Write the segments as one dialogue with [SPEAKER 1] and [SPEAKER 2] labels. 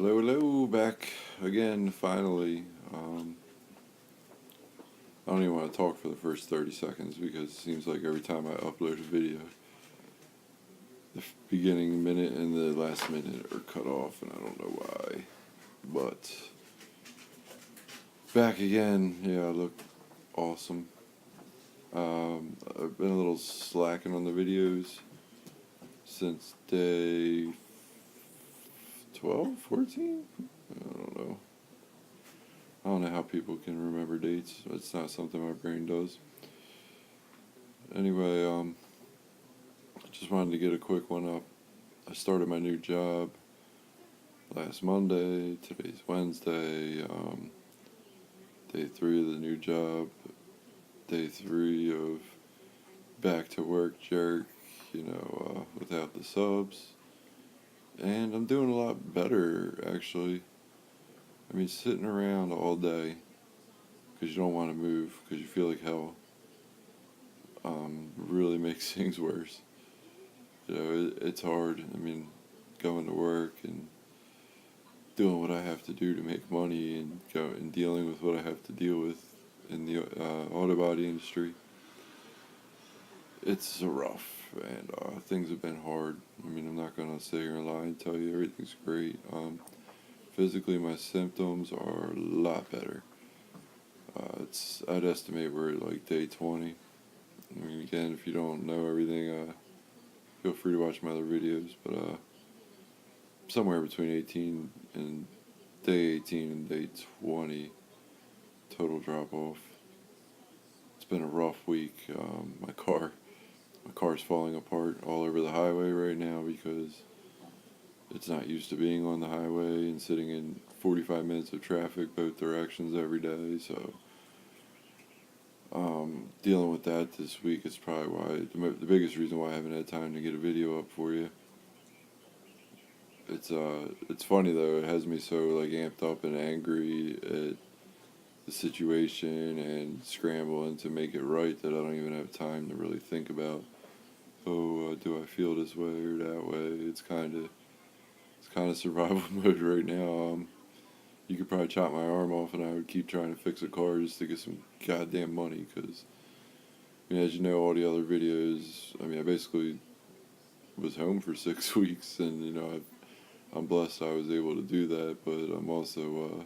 [SPEAKER 1] Hello, hello, back again, finally. I don't even want to talk for the first 30 seconds because it seems like every time I upload a video, the beginning minute and the last minute are cut off, and I don't know why. But, back again, yeah, I look awesome. I've been a little slacking on the videos since day 12, 14? I don't know. I don't know how people can remember dates. It's not something my brain does. Anyway, just wanted to get a quick one up. I started my new job last Monday. Today's Wednesday. Day 3 of the new job. Day 3 of back to work jerk, without the subs. And I'm doing a lot better, actually. I mean, sitting around all day because you don't want to move because you feel like hell really makes things worse. It's hard. I mean, going to work and doing what I have to do to make money and dealing with what I have to deal with in the auto body industry. It's rough, and things have been hard. I mean, I'm not going to sit here and lie and tell you everything's great. Physically, my symptoms are a lot better. I'd estimate we're at like day 20. I mean, again, if you don't know everything, feel free to watch my other videos, but somewhere between 18 and day 18 and day 20, total drop off. It's been a rough week. My car's falling apart all over the highway right now because it's not used to being on the highway and sitting in 45 minutes of traffic both directions every day, so dealing with that this week is probably why the biggest reason why I haven't had time to get a video up for you. It's funny though, it has me so like amped up and angry at the situation and scrambling to make it right that I don't even have time to really think about, do I feel this way or that way. It's kind of survival mode right now. You could probably chop my arm off and I would keep trying to fix a car just to get some goddamn money, because as you know, all the other videos, I basically was home for 6 weeks, and I'm blessed I was able to do that, but I'm also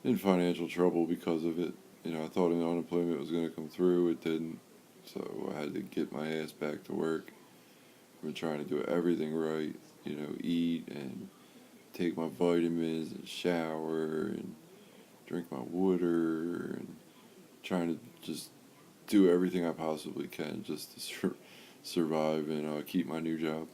[SPEAKER 1] in financial trouble because of it. I thought unemployment was going to come through. It didn't, so I had to get my ass back to work. I've been trying to do everything right, eat and take my vitamins and shower and drink my water and trying to just do everything I possibly can just to survive and keep my new job.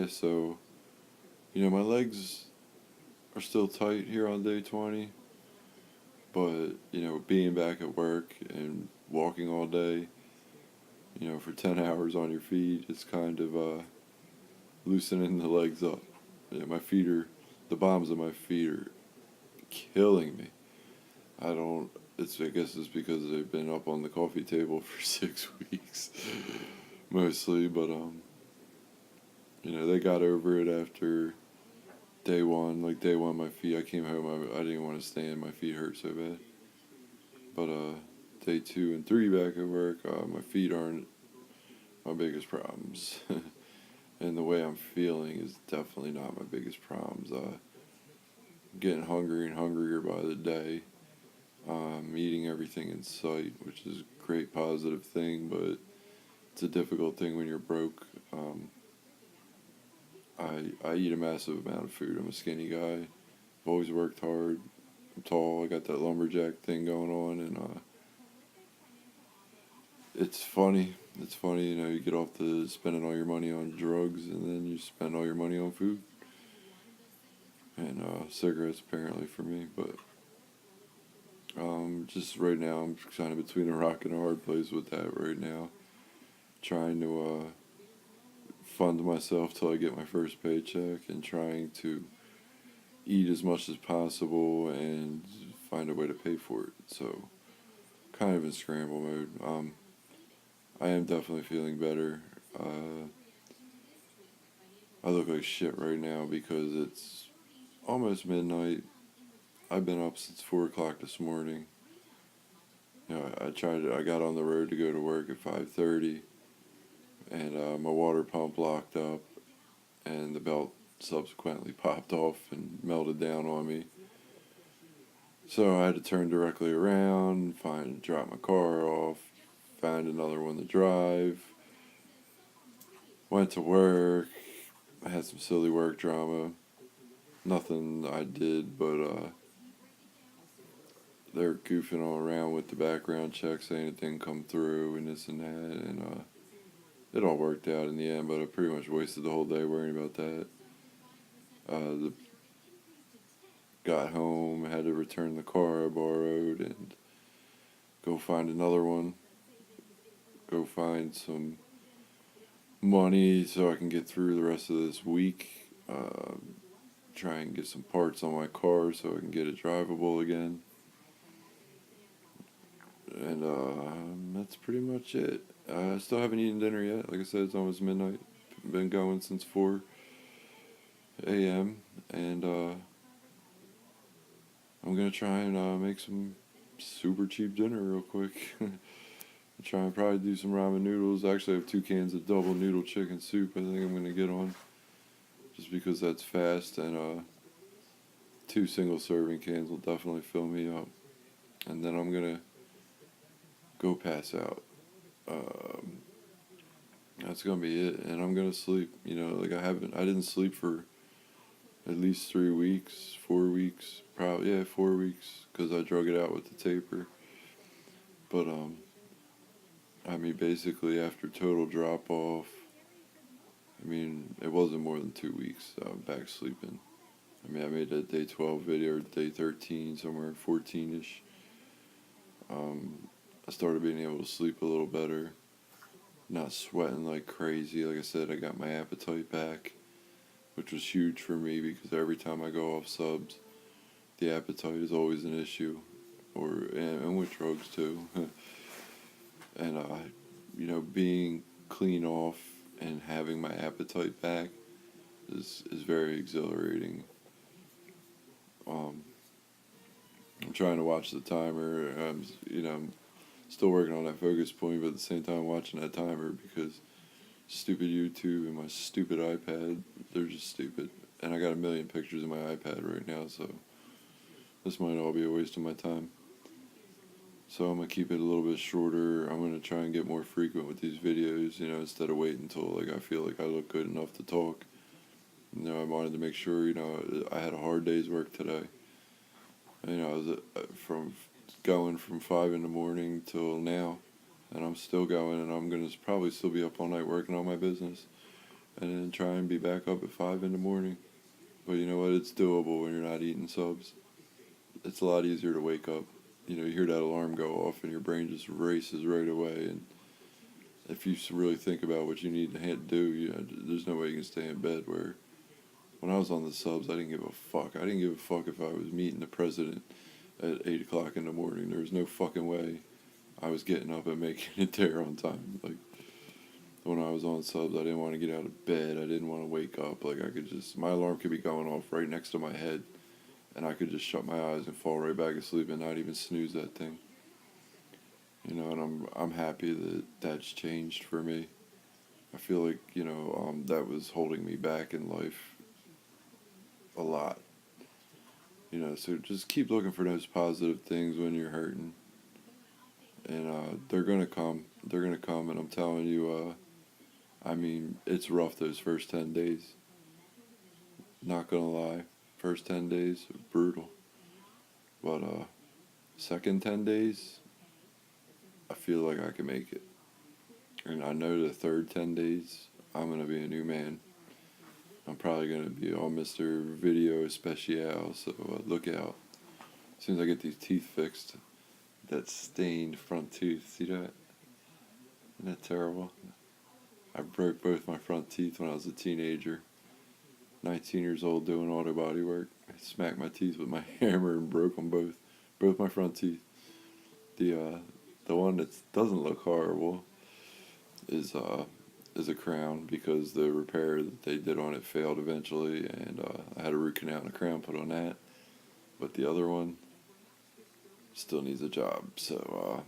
[SPEAKER 1] So, my legs are still tight here on day 20, but, being back at work and walking all day, for 10 hours on your feet, it's kind of loosening the legs up. The bottoms of my feet are killing me. I guess it's because they've been up on the coffee table for 6 weeks, mostly, but, they got over it after day 1. Like, day 1, my feet, I came home, I didn't want to stand, my feet hurt so bad. But, day 2 and 3 back at work, my feet aren't my biggest problems. And the way I'm feeling is definitely not my biggest problems. Getting hungrier and hungrier by the day. Eating everything in sight, which is a great positive thing, but it's a difficult thing when you're broke. I eat a massive amount of food. I'm a skinny guy. I've always worked hard. I'm tall. I got that lumberjack thing going on, and it's funny. It's funny, you get off to spending all your money on drugs, and then you spend all your money on food. And cigarettes, apparently, for me. But just right now, I'm kind of between a rock and a hard place with that right now. Trying to fund myself till I get my first paycheck, and trying to eat as much as possible and find a way to pay for it. So, kind of in scramble mode. I am definitely feeling better. I look like shit right now because it's almost midnight. I've been up since 4 o'clock this morning. I got on the road to go to work at 5:30, and my water pump locked up, and the belt subsequently popped off and melted down on me. So I had to turn directly around, drop my car off, find another one to drive. Went to work. I had some silly work drama. Nothing I did, but they're goofing all around with the background check, saying it didn't come through and this and that, and it all worked out in the end. But I pretty much wasted the whole day worrying about that. Got home, had to return the car I borrowed, and go find another one. Go find some money so I can get through the rest of this week. Try and get some parts on my car so I can get it drivable again. And that's pretty much it. I still haven't eaten dinner yet. Like I said, it's almost midnight. Been going since 4 a.m. And I'm going to try and make some super cheap dinner real quick. Try and probably do some ramen noodles. Actually, I have 2 cans of double noodle chicken soup I think I'm going to get on. Just because that's fast, and 2 single serving cans will definitely fill me up. And then I'm going to go pass out. That's going to be it. And I'm going to sleep. I didn't sleep for at least 3 weeks, 4 weeks, probably, 4 weeks, because I drug it out with the taper. But, basically after total drop off, it wasn't more than 2 weeks I was back sleeping. I made that day 12 video, or day 13, somewhere 14-ish. I started being able to sleep a little better, not sweating like crazy. Like I said, I got my appetite back, which was huge for me because every time I go off subs, the appetite is always an issue, and with drugs too. And being clean off and having my appetite back is very exhilarating. I'm trying to watch the timer. I'm still working on that focus point, but at the same time watching that timer because stupid YouTube and my stupid iPad, they're just stupid. And I got a million pictures in my iPad right now, so this might all be a waste of my time. So I'm going to keep it a little bit shorter. I'm going to try and get more frequent with these videos, instead of waiting until I feel like I look good enough to talk. I wanted to make sure, I had a hard day's work today. I was from going from 5 in the morning till now, and I'm still going, and I'm going to probably still be up all night working on my business, and then try and be back up at 5 in the morning. But you know what? It's doable when you're not eating subs. It's a lot easier to wake up. You hear that alarm go off, and your brain just races right away, and if you really think about what you need to do, there's no way you can stay in bed. Where when I was on the subs, I didn't give a fuck. I didn't give a fuck if I was meeting the president at 8 o'clock in the morning. There was no fucking way I was getting up and making it there on time. Like, when I was on subs, I didn't want to get out of bed. I didn't want to wake up. Like, my alarm could be going off right next to my head, and I could just shut my eyes and fall right back asleep and not even snooze that thing. And I'm happy that that's changed for me. I feel like, that was holding me back in life a lot. So just keep looking for those positive things when you're hurting. And they're going to come. They're going to come, and I'm telling you, it's rough those first 10 days. Not going to lie. First 10 days, brutal. But second 10 days, I feel like I can make it. And I know the third 10 days, I'm going to be a new man. I'm probably going to be all Mr. Video Especial, so look out. As soon as I get these teeth fixed, that stained front tooth, see that? Isn't that terrible? I broke both my front teeth when I was a teenager. 19 years old doing auto body work. I smacked my teeth with my hammer and broke them both my front teeth. The one that doesn't look horrible is is a crown because the repair that they did on it failed eventually, and I had a root canal and a crown put on that. But the other one still needs a job. So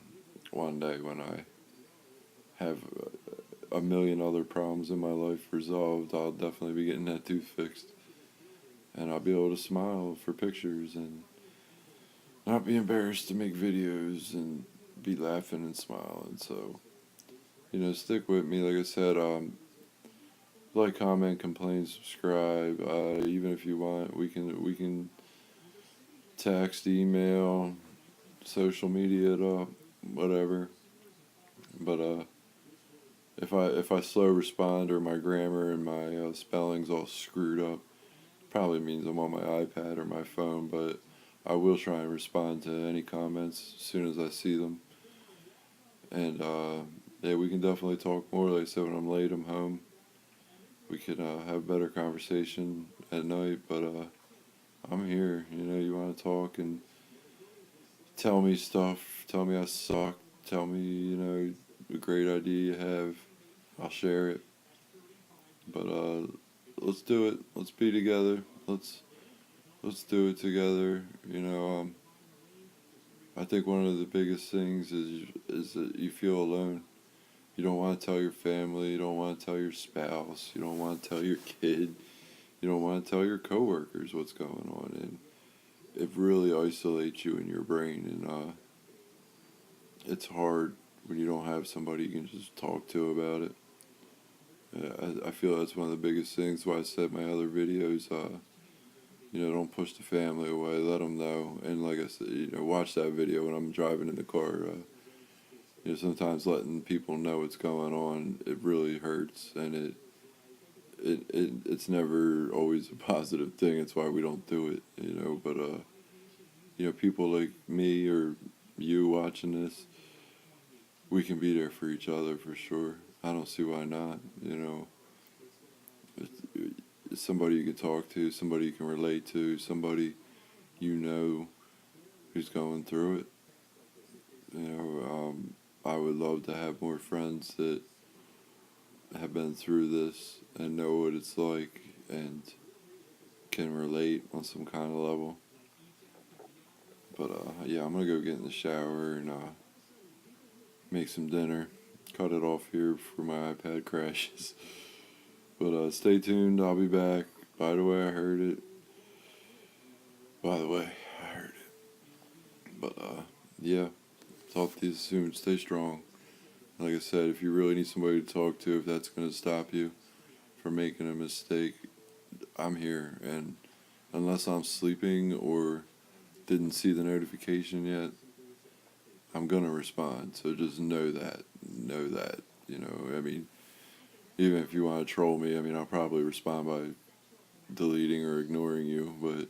[SPEAKER 1] one day when I have a million other problems in my life resolved, I'll definitely be getting that tooth fixed. And I'll be able to smile for pictures and not be embarrassed to make videos and be laughing and smiling. So, stick with me. Like I said, like, comment, complain, subscribe. Even if you want, we can text, email, social media it up, whatever. But if I slow respond or my grammar and my spelling's all screwed up, probably means I'm on my iPad or my phone. But I will try and respond to any comments as soon as I see them. And yeah, we can definitely talk more. Like I said, when I'm late, I'm home. We could have better conversation at night. But I'm here. You want to talk and tell me stuff. Tell me I suck. Tell me, a great idea you have. I'll share it. But let's do it. Let's be together. Let's do it together. I think one of the biggest things is that you feel alone. You don't want to tell your family. You don't want to tell your spouse. You don't want to tell your kid. You don't want to tell your coworkers what's going on, and it really isolates you in your brain. And it's hard when you don't have somebody you can just talk to about it. I feel that's one of the biggest things. Why I said in my other videos, don't push the family away. Let them know. And like I said, watch that video when I'm driving in the car. Sometimes letting people know what's going on, it really hurts, and it's never always a positive thing. It's why we don't do it. But people like me or you watching this, we can be there for each other for sure. I don't see why not. It's somebody you can talk to, somebody you can relate to, somebody who's going through it. I would love to have more friends that have been through this and know what it's like and can relate on some kind of level. But yeah, I'm gonna go get in the shower and make some dinner. Cut it off here before my iPad crashes. But stay tuned. I'll be back. By the way, I heard it. But yeah, talk to you soon. Stay strong. Like I said, if you really need somebody to talk to, if that's going to stop you from making a mistake, I'm here. And unless I'm sleeping or didn't see the notification yet, I'm going to respond. So just know that. Even if you want to troll me, I'll probably respond by deleting or ignoring you. But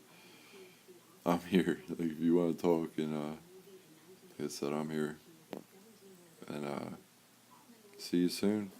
[SPEAKER 1] I'm here. Like, if you want to talk, and like I said, I'm here. And see you soon.